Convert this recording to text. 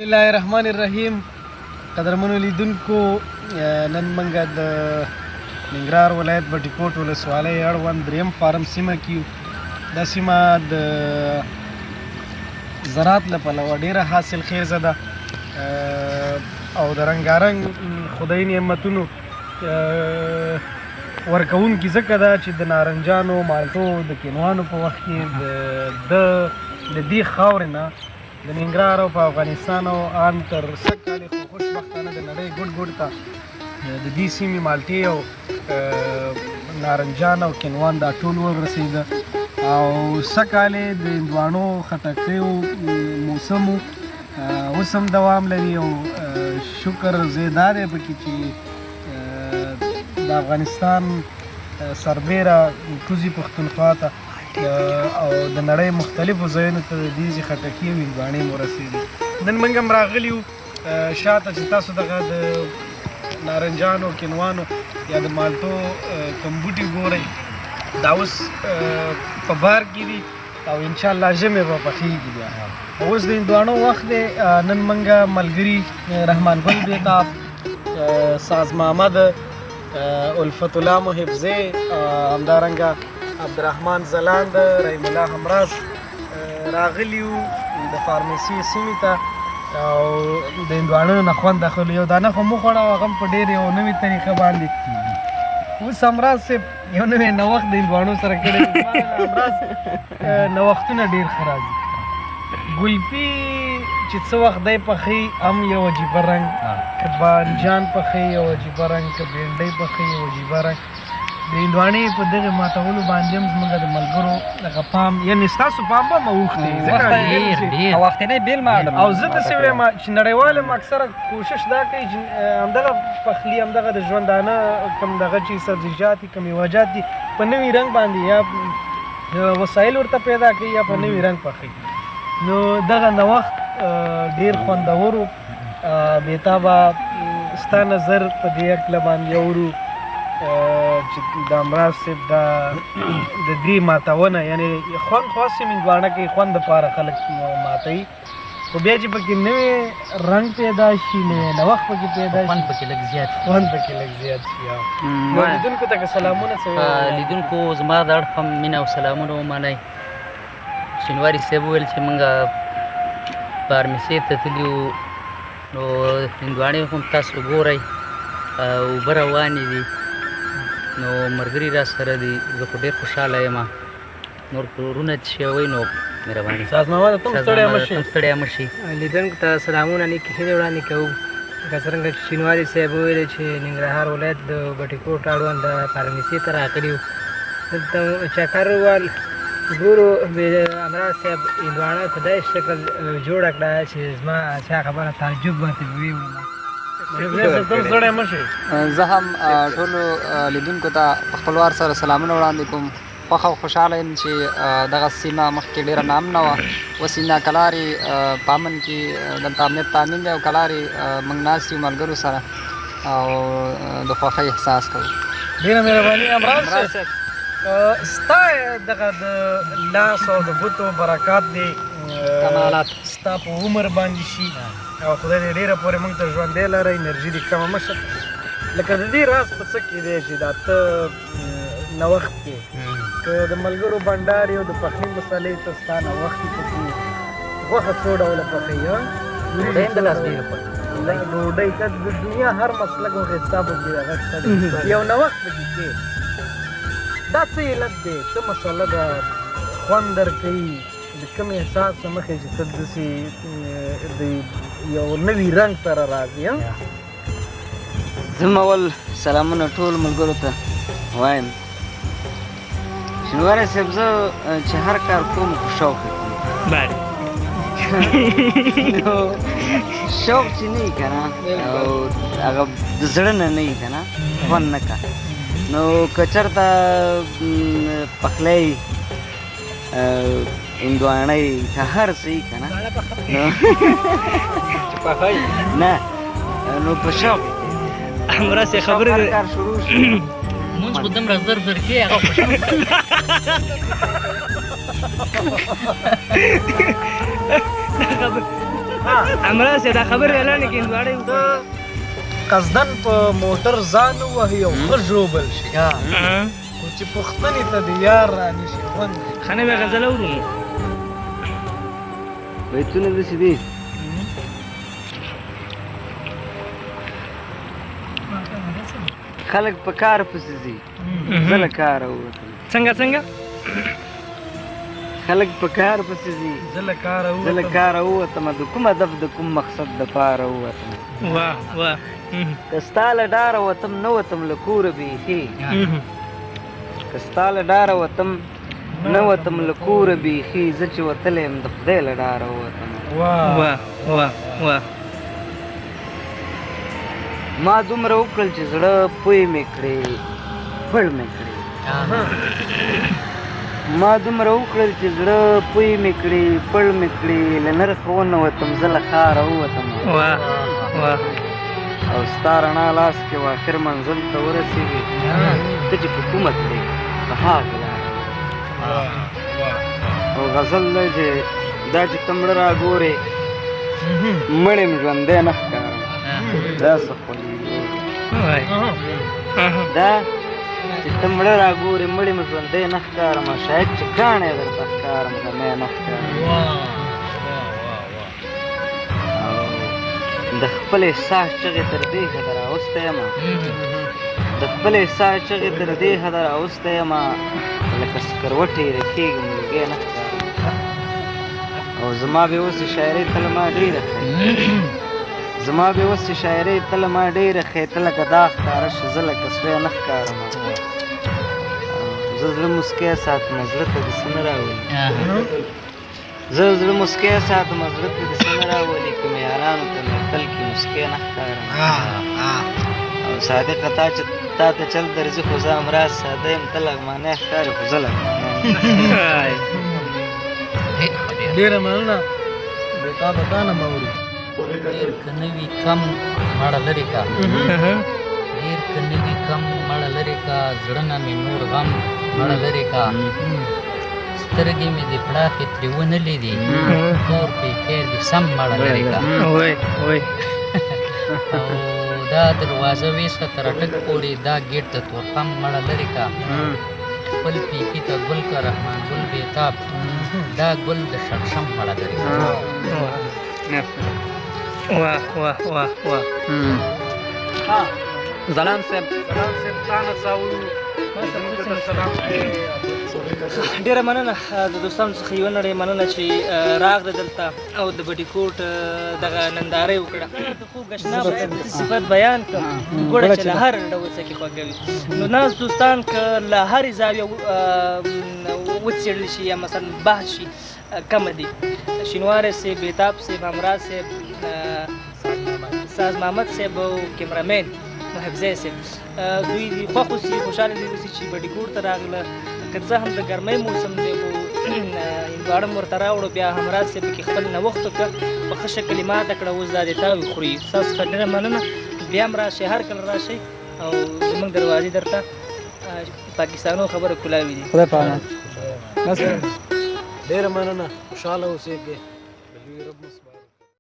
بسم الله الرحمن الرحیم. قدرمنو لیدونکو، نن موږ د ننګرهار ولایت بټي کوټ ولسوالۍ اړوند دریم فارم سیمه کې یو. دا سیمه د زراعت له پلوه ډېره حاصلخیزه ده او د رنګارنګ خدای نعمتونو ورکوونکي ځکه ده چې د نارنجانو، مالټو، د کینوانو په وخت کې د دې خاورې نه د ننګرهار او په افغانستان او ان تر سږ کال خو خوشبختانه د نړۍ ګوټ ګوټ ته د دې سیمې مالټې او نارنجان او کینوان دا ټول ورسېده او سږ کال د هندواڼو خټکیو موسم اوس هم دوام لري او شکر زه دا دی پکې چې د افغانستان سربیره کوزي پښتونخوا ته او د نړۍ مختلفو ځایونو ته د دې خټکي او هندواڼې مو رسېدي. نن موږ هم راغلي یو شاته چې تاسو دغه د نارنجانو، کینوانو یا د مالټو کوم بوټي ګورئ، دا اوس په بار کې دي او انشاءالله ژمې به پخېږي بیا. اوس د هندواڼو وخت دی. نن موږ ملګري رحمان ګل بیتاب، ساز محمد، الفت الله محفظې، همدارنګه عبدالرحمن ځلاند، رحیم الله همراز راغلي یو د فارمسي سیمې ته او د هندواڼو نه خوند اخلو. یو دانه خو مو خوړه او هغه هم په ډېر یو نوې طریقه باندې. اوس همراز صاحب یو نوی نوښت د هندواڼو سره کړی. همراز نوښتونه ډېر ښه راځي. ګلپي چې څه وخت دی پخوي هم یو عجیبه رنګ، که بانجان پخوي یو عجیبه رنګ، که بینډۍ پخوي یو عجیبه رنګ. د هندواڼې په دغه ماتولو باندې هم زموږ د ملګرو دغه پام، یعنې ستاسو پام به هم اوښتی او وختنی بیل ماډم. او زه داسې وایم چې نړیوال هم اکثره کوشش دا کوي چې همدغه پخلي، همدغه د ژوندانه کوم دغه چې سبزیجات دي، کوم میوهجات دي، په نوي رنګ باندې یا وسایل ورته پیدا کوي یا په نوي رنګ پخوي. نو دغه نوښت ډېر خوندور و. بېتابه ستا نظر په دې هکله باندې اورو چې د همراز صاحب د دې ماتونه، یعنې خوند خو هسې هندواڼه کوي، خوند دپاره خلک ماتوي، خو بیا چې پکې نوی رنګ پیدا شي، نوی نوښت پکې پیدا شي، خوند پکې لږ زیات شي. نو لیدونکو ته که سلامونه څه لیدونکو زما د اړخ هم مینه او سلامونه ومنئ. شینواري صاحب وویل چې موږ فارمسۍ ته تللي وو، نو هندواڼې هم تاسو ګورئ، اوبه روانې دي، نو ملګري را سره دي، زه خو ډېر خوشحاله یم. نور کورونه چې شوی نو مهرباني ساز محمد ته هم ستړی مه شي. لیدونکو ته سلامونه، نیکې هیلې وړاندې کوو. لکه څرنګه چې شینواري صاحب وویلې چې ننګرهار ولایت د بټي کوټ اړوند د فارمسۍ ته راغلي وو. دلته چکر ووال ګورو، همراز صاحب هندواڼه په داسې شکل جوړه کړه چې زما چا خبره تعجب باندې ویوړله. زه هم ټولو لیدونکو ته په خپل وار سره سلامونه وړاندې کوم. خوښه او خوشحاله یم چې دغه سیمه مخکې ډېره نامنه وه، اوس یې کلارې په امن کې دلته امنیت تامین دی او کلارې موږ ناست یو ملګرو سره او د خوښۍ احساس کوو. ډېره مهرباني همراز صاحب. ستا دغه د لاس او د ګوتو برکات دی، کمالات ستا په عمر باندې شي او خدای دې ډېره پورې موږ ته ژوندی لرئ، انرژي دې کمه مه شه. لکه د دې راز په څه کې دی چې دا ته نوښت کې که د ملګرو بنډارې او د پخلي مسالې ته ستا نوښت پکې غوښه څو ډوله پخوي، ډوډۍ ته د دنیا هر مسلک او حساب پکې هغه شته دی، یو نوښت پکې کې. دا څه علت دی، څه مسله ده، خوند درکوي، د کوم احساس نه مخې چې ته داسې د یو نوي رنګ سره راځي؟ زه اول سلامونه ټول ملګرو ته وایم. شینواري صاحب زه چې هر کار کوم خو شوق یې کوم، نو شوق چې نه وي که نه او هغه د زړه نه نه وي که نه خوند نه کا. نو که چېرته پخلی، هندواڼۍ، که هر څه وي که نه نه نو په شوق همراز صاحب خبرې هر کار شروع شي. مونځ خو دومره زر کوي هغه خوشحاله امرا سه دا خبر اعلان کې دواړه قصدن په موټر ځان ووهي او ښه ژوبل شي خو چې پوښتنې ته د یار رانشي خوند خانه به غزل اورو بیتونه داسې دي خلک په کار پسې ځي زه له کاره ووتم څنګه خلک په کار پسې ځي زه له کاره زه له کاره ووتم د کوم هدف د کوم مقصد دپاره ووتم واه که ستا له ډاره وتم نه وتم له کوره بیخي که ستا له ډاره وتم نه وتم له کوره بیخي زه چې وتلی یم د خدای له ډاره ووتم واه ما دومره وکړل چې زړه پوی مې کړې پړ مې کړې ما دومره وکړل چې زړه پوی مې کړې پړ مې کړې له نرخه ونوتم زه له ښاره ووتم او ستا رڼا لاس کې و آخر منزل ته ورسېږي ته چې په کومه کړې په هغه لاره او غزل دی چې دا چې ته مړه راګورې مړ یم ژوندی نه ښکارم دا څه خوږېږي دا چې ته مړه راګورې مړ یم ژوندی نه ښکارم شاید چې کاڼی درته ښکارم غمی نه ښکارم د خپل احساس چغې تر دې حده راوستی یمه د خپل احساس چغې تر دې حده راوستی یمه لکه سکروټې رکېږم لوګی نه ښکارم او زما بې وسې شاعرۍ تله ما ډېره ښې ته لکه دا ښکاره شي زه لکه سوی نه ښکارم زه زړه موسکی ساتم زړه ته دې څه نه راولي زه زړه موسکی ساتم زړه ته دې څه نه راولي که مې یارانو ته مې تل کې موسکی نه ښکارم او صادقه تا ته چل درځي خو زه همراز ساده یم ته لغمانی ښکارې خو زه لغمانی ډېره مننه بېتا د تا نه موري ډېر که نه وي کم مړه لرې کا ډېر که نه وي کم مړه لرې کا زړه نه مې نور غم مړه لرې کا سترګې مې د پړاخې ترې ونه لیدې تور پیکر دې سم مړه لرې کا او دا دروازه ویسه تر اټک پورې دا ګیټ د تورخم مړه لرې کا خپل پیکي ته ګل کا رحمان ګل بېتاب دا ګل د شړشم مړه لرې کا ځلان صاحب تا نه څه اورو ډیره مننه د دوستانو څخه یوه نړۍ مننه چې راغله دلته او د بټي کوټ دغه ننداره یې وکړه د خوب ګشناب صفت بیان کړه ګوړه چې له هر ډول څه کې خوږوي نو ناست دوستان که له هرې زاویې وڅېړل شي یا مثلا بحث شي کمه دي شینواری صاحب بېتاب صاحب همراز صاحب ساز محمد صاحب او کیمرامین محفظی صاحب دوی خوښ اوسي خوشحاله دي اوسي چې بټي کوټ ته راغله که څه هم د ګرمۍ موسم دی خو هندواړه مې ورته راوړو بیا همراز صاحب پکې خپل نوښت وکړه په ښه شکل یې ماته کړه اوس دا دې تاوې خوري ستاسو څخه ډېره مننه بیا هم راشئ هر کله راشئ او زموږ دروازې درته پاکستانو خبره کلاوي دي خدای پامان ډېره مننه خوشحاله اوسېږئ